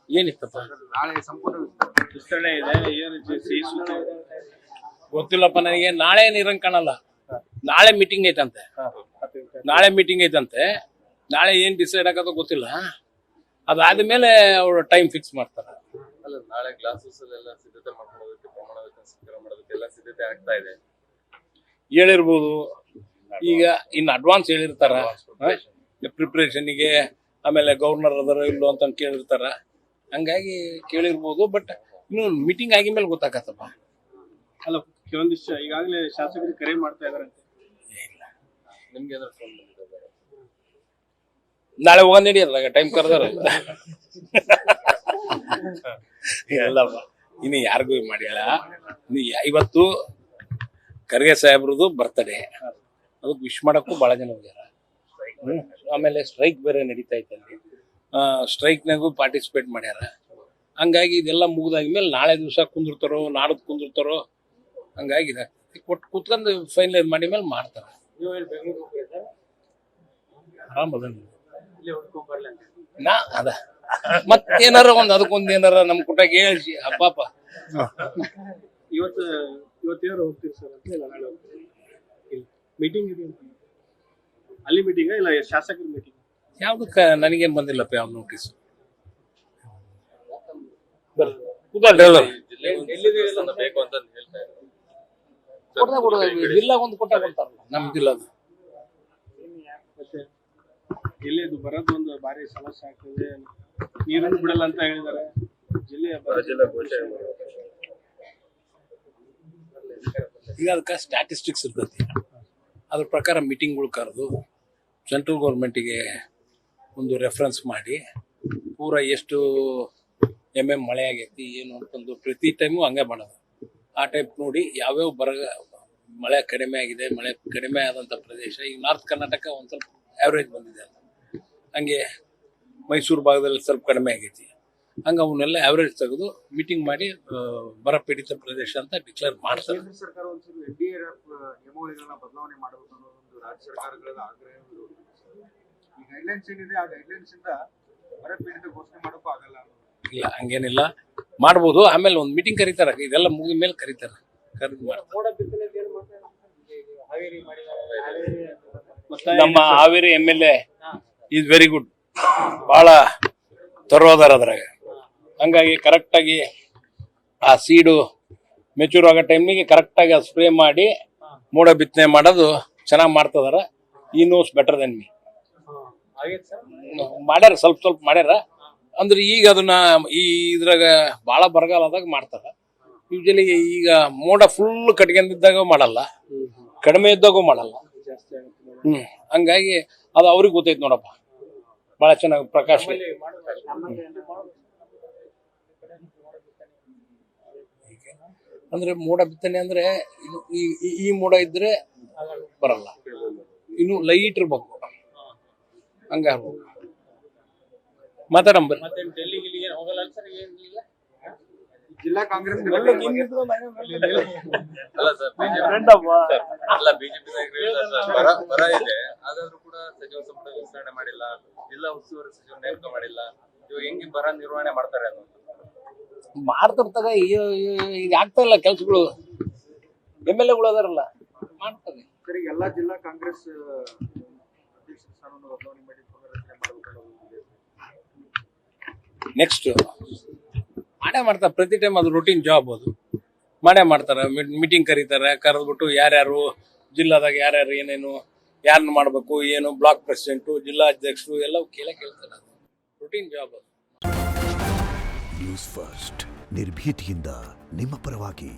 ಏನಿತ್ತಪ್ಪ? ನಾಳೆ ಸಂಪುಟ ವಿಸ್ತರಣೆ ಇದೆ, ಏನು ಸಿಹಿ ಸುದ್ದಿ ಗೊತ್ತಿಲ್ಲಪ್ಪ ನನಗೆ. ನಾಳೆ ಇರಂಗ್ ಕಾಣಲ್ಲ. ನಾಳೆ ಮೀಟಿಂಗ್ ಐತಂತೆ. ನಾಳೆ ಏನ್ ಡಿಸೈಡ್ ಆಗೋದು ಗೊತ್ತಿಲ್ಲ. ಅದಾದ್ಮೇಲೆ ಅವ್ರು ಟೈಮ್ ಫಿಕ್ಸ್ ಮಾಡ್ತಾರೆ. ಅಲ್ಲ, ನಾಳೆ ಕ್ಲಾಸಸ್ ಎಲ್ಲ ಸಿದ್ಧತೆ ಮಾಡ್ಕೊಳ್ಳೋದಕ್ಕೆ, ಪ್ರಮಾಣ ವಚನ ಮಾಡೋದಕ್ಕೆಲ್ಲ ಸಿದ್ಧತೆ ಆಗ್ತಾ ಇದೆ. ಹೇಳಿರ್ಬೋದು. ಈಗ ಇನ್ನು ಅಡ್ವಾನ್ಸ್ ಹೇಳಿರ್ತಾರ ಪ್ರಿಪ್ರೇಷನ್ಗೆ. ಆಮೇಲೆ ಗವರ್ನರ್ ಅದರ ಇಲ್ಲೋ ಅಂತ ಕೇಳಿರ್ತಾರ. ಹಂಗಾಗಿ ಕೇಳಿರ್ಬೋದು. ಬಟ್ ಇನ್ನು ಮೀಟಿಂಗ್ ಆಗಿದ್ಮೇಲೆ ಗೊತ್ತಾಗತ್ತಪ್ಪ. ಅಲ್ಲ, ಕೆಲವೊಂದಿಷ್ಟು ಈಗಾಗಲೇ ಶಾಸಕರು ಕರೆ ಮಾಡ್ತಾ ಇದಾರಂತೆ. ನಿಮ್ಗೆ ಏನಾದ್ರು ಫೋನ್ ಬಂದಿದೆ? ನಾಳೆ ಹೋಗೋಣ ನಡಿಯಲ್ಲ, ಟೈಮ್ ಕರೆದಾರ. ಎಲ್ಲಪ್ಪ ಇನ್ನು ಯಾರಿಗೂ ಮಾಡಿಲ್ಲ. ಇವತ್ತು ಖರ್ಗೆ ಸಾಹೇಬ್ರದ್ದು ಬರ್ತಡೇ, ಅದಕ್ಕೆ ವಿಶ್ ಮಾಡಕ್ಕೂ ಬಹಳ ಜನ ಹೋಗ್ಯಾರ. ಆಮೇಲೆ ಸ್ಟ್ರೈಕ್ ಬೇರೆ ನಡೀತಾ ಐತೆ ಅಲ್ಲಿ. ಸ್ಟ್ರೈಕ್ನಾಗೂ ಪಾರ್ಟಿಸಿಪೇಟ್ ಮಾಡ್ಯಾರ. ಹಂಗಾಗಿ ಇದೆಲ್ಲ ಮುಗಿದಾದ್ಮೇಲೆ ನಾಳೆ ದಿವಸ ಕುಂದಿರ್ತಾರೋ, ನಾಡದ್ ಕುಂದಿರ್ತಾರೋ, ಹಂಗಾಗಿ ಇದಾಗ್ತದೆ. ಕೊಟ್ಟು ಕುತ್ಕೊಂಡು ಫೈನಲೈಸ್ ಮಾಡಿ ಮೇಲೆ ಮಾಡ್ತಾರೆ. ಆರಾಮದ ನಾ ಅದ ಮತ್ತೇನಾರ ಅದಕ್ಕೊಂದು ಏನಾರ ನಮ್ ಕುಟಾಗ ಹೇಳ್ಸಿ ಹಬ್ಬಪ್ಪ. ಇವತ್ತೇನಾರು ಹೋಗ್ತೀವಿ ಸರ್ ಅಂತ? ಇಲ್ಲ, ನಾಳೆ ಹೋಗ್ತೀವಿ. ಮೀಟಿಂಗ್ ಇದೆ ಅಲ್ಲಿ. ಮೀಟಿಂಗ್ ಇಲ್ಲ ಶಾಸಕರ ಮೀಟಿಂಗ್? ಯಾವ್ದಕ್ಕ ನನಗೇನ್ ಬಂದಿಲ್ಲಪ್ಪ ಯಾವ ನೋಟಿಸ್. ಬೇಕು ಅಂತ ಹೇಳ್ತಾ ಜಿಲ್ಲಾ ಒಂದು ಕೊಟ್ಟ ಕೊಡ್ತಾರಲ್ಲ ನಮ್ ಜಿಲ್ಲಾದ. ಮತ್ತೆ ಜಿಲ್ಲೆದು ಬರೋದು ಒಂದು ಭಾರಿ ಸಮಸ್ಯೆ ಆಗ್ತದೆ. ನೀರನ್ನು ಬಿಡಲ್ಲ ಅಂತ ಹೇಳಿದ್ದಾರೆ. ಜಿಲ್ಲೆಯ ಈಗ ಅದಕ್ಕೆ ಸ್ಟ್ಯಾಟಿಸ್ಟಿಕ್ಸ್ ಇರ್ತೈತಿ. ಅದ್ರ ಪ್ರಕಾರ ಮೀಟಿಂಗ್ಗಳು ಕರೆದು ಸೆಂಟ್ರಲ್ ಗೌರ್ಮೆಂಟಿಗೆ ಒಂದು ರೆಫರೆನ್ಸ್ ಮಾಡಿ ಪೂರ ಎಷ್ಟು ಮಳೆ ಆಗೈತಿ ಏನು ಅಂತಂದು ಪ್ರತಿ ಟೈಮು ಹಂಗೆ ಮಾಡೋದು. ಆ ಟೈಪ್ ನೋಡಿ ಯಾವ್ಯಾವ ಮಳೆ ಕಡಿಮೆ ಆಗಿದೆ, ಮಳೆ ಕಡಿಮೆ ಆದಂಥ ಪ್ರದೇಶ. ಈಗ ನಾರ್ತ್ ಕರ್ನಾಟಕ ಒಂದು ಸ್ವಲ್ಪ ಆವ್ರೇಜ್ ಬಂದಿದೆ ಅಂತ. ಹಂಗೆ ಮೈಸೂರು ಭಾಗದಲ್ಲಿ ಸ್ವಲ್ಪ ಕಡಿಮೆ ಆಗೈತಿ. ಹಂಗೆ ಅವನ್ನೆಲ್ಲ ಆವ್ರೇಜ್ ತೆಗೆದು ಮೀಟಿಂಗ್ ಮಾಡಿ ಬರ ಪೀಡಿತ ಪ್ರದೇಶ ಅಂತ ಡಿಕ್ಲೇರ್ ಮಾಡ್ತಾರೆ. ಕೇಂದ್ರ ಸರ್ಕಾರ ಒಂದ್ಸಲ NDRF ನಿಯಮಾವಳಿಗಳನ್ನ ಬದಲಾವಣೆ ಮಾಡಬೇಕು ಅನ್ನೋದು ಒಂದು ರಾಜ್ಯ ಸರ್ಕಾರಗಳ ಆಗ್ರಹ. ಈ ಗೈಡ್ಲೈನ್ಸ್ ಏನಿದೆ, ಆ ಗೈಡ್ಲೈನ್ಸ್ ಇಂದ ಬರ ಪೀಡಿತ ಘೋಷಣೆ ಮಾಡೋಕ್ಕೂ ಆಗಲ್ಲ. ಇಲ್ಲ, ಹಂಗೇನಿಲ್ಲ, ಮಾಡ್ಬೋದು. ಆಮೇಲೆ ಒಂದು ಮೀಟಿಂಗ್ ಕರೀತಾರ, ಇದೆಲ್ಲ ಮುಗಿದ ಮೇಲೆ ಕರೀತಾರ, ಕರೆದು ಮಾಡ್ತಾರೆ. ನಮ್ಮ Haveri MLA is very good, ಬಹಳ ತರೋದಾರ ಅದ್ರಾಗ. ಹಂಗಾಗಿ ಕರೆಕ್ಟಾಗಿ ಆ ಸೀಡು ಮೆಚೂರ್ ಆಗೋ ಟೈಮ್ನಿಗೆ ಕರೆಕ್ಟಾಗಿ ಅದು ಸ್ಪ್ರೇ ಮಾಡಿ ಮೋಡ ಬಿತ್ತನೆ ಮಾಡೋದು ಚೆನ್ನಾಗಿ ಮಾಡ್ತದಾರ. ಈ ನೋಸ್ ಬೆಟರ್ ದೆನ್ ಮೀ. ಮಾಡ್ಯಾರ, ಸ್ವಲ್ಪ ಮಾಡ್ಯಾರ. ಅಂದ್ರೆ ಈಗ ಅದನ್ನ ಇದ್ರಾಗ ಬಹಳ ಬರಗಾಲದಾಗ ಮಾಡ್ತಾರ. ಯೂಶಲಿ ಈಗ ಮೋಡ ಫುಲ್ ಕಟ್ಕೊಂಡಿದ್ದಾಗ ಮಾಡಲ್ಲ, ಕಡಿಮೆ ಇದ್ದಾಗೂ ಮಾಡಲ್ಲ. ಹಂಗಾಗಿ ಅದು ಅವ್ರಿಗೆ ಗೊತ್ತೈತಿ ನೋಡಪ್ಪ, ಬಹಳ ಚೆನ್ನಾಗಿ ಪ್ರಕಾಶ್. ಅಂದ್ರೆ ಮೋಡ ಬಿತ್ತನೆ ಅಂದ್ರೆ ಈ ಮೋಡ ಇದ್ರೆ ಬರಲ್ಲ, ಇನ್ನು ಲೈಟ್ ಇರ್ಬೇಕು. ಹಂಗಾಗ್ಬೇಕು. ಮಾತಾಡಂಬ ಜಿಲ್ಲಾ ಕಾಂಗ್ರೆಸ್ ಅಲ್ಲ ಸರ್, ಬಿಜೆಪಿ ಬರ ಇದೆ, ಹಾಗಾದ್ರೂ ಕೂಡ ಸಚಿವ ಸಂಪುಟ ವಿಸ್ತರಣೆ ಮಾಡಿಲ್ಲ, ಜಿಲ್ಲಾ ಉಸ್ತುವಾರಿ ಸಚಿವ ನೇಮಕ ಮಾಡಿಲ್ಲ. ಇವಾಗ ಹೆಂಗೆ ಬರ ನಿರ್ವಹಣೆ ಮಾಡ್ತಾರೆ ಅನ್ನೋದು ಮಾಡ್ತಿರ್ತಾಗ. ಈಗ ಆಗ್ತಾ ಇಲ್ಲ ಕೆಲ್ಸಗಳು. MLAಗಳು ಅದಾರಲ್ಲ ಮಾಡ್ತಾರೆ. ಎಲ್ಲಾ ಜಿಲ್ಲಾ ಕಾಂಗ್ರೆಸ್ ಅಧ್ಯಕ್ಷ ಸ್ಥಾನವನ್ನು ಬದಲಾವಣೆ ಮಾಡಿ ಪುನರ್ರಚನೆ ಮಾಡಬೇಕು. ನೆಕ್ಸ್ಟ್ ಮಾಡೇ ಮಾಡ್ತಾರೆ. ಪ್ರತಿ ಟೈಮ್ ಅದು ರೂಟೀನ್ ಜಾಬ್, ಅದು ಮಾಡೇ ಮಾಡ್ತಾರೆ. ಮೀಟಿಂಗ್ ಕರೀತಾರೆ, ಕರೆದ್ಬಿಟ್ಟು ಯಾರ್ಯಾರು ಜಿಲ್ಲಾದಾಗ ಯಾರ್ಯಾರು ಏನೇನು ಯಾರನ್ನ ಮಾಡಬೇಕು, ಏನು ಬ್ಲಾಕ್ ಪ್ರೆಸಿಡೆಂಟು, ಜಿಲ್ಲಾ ಅಧ್ಯಕ್ಷರು ಎಲ್ಲ ಕೇಳ್ತಾರೆ. ಅದು ರೂಟೀನ್ ಜಾಬ್ ಅದು. ನ್ಯೂಸ್ ಫಸ್ಟ್, ನಿರ್ಭೀತಿಯಿಂದ ನಿಮ್ಮ ಪರವಾಗಿ.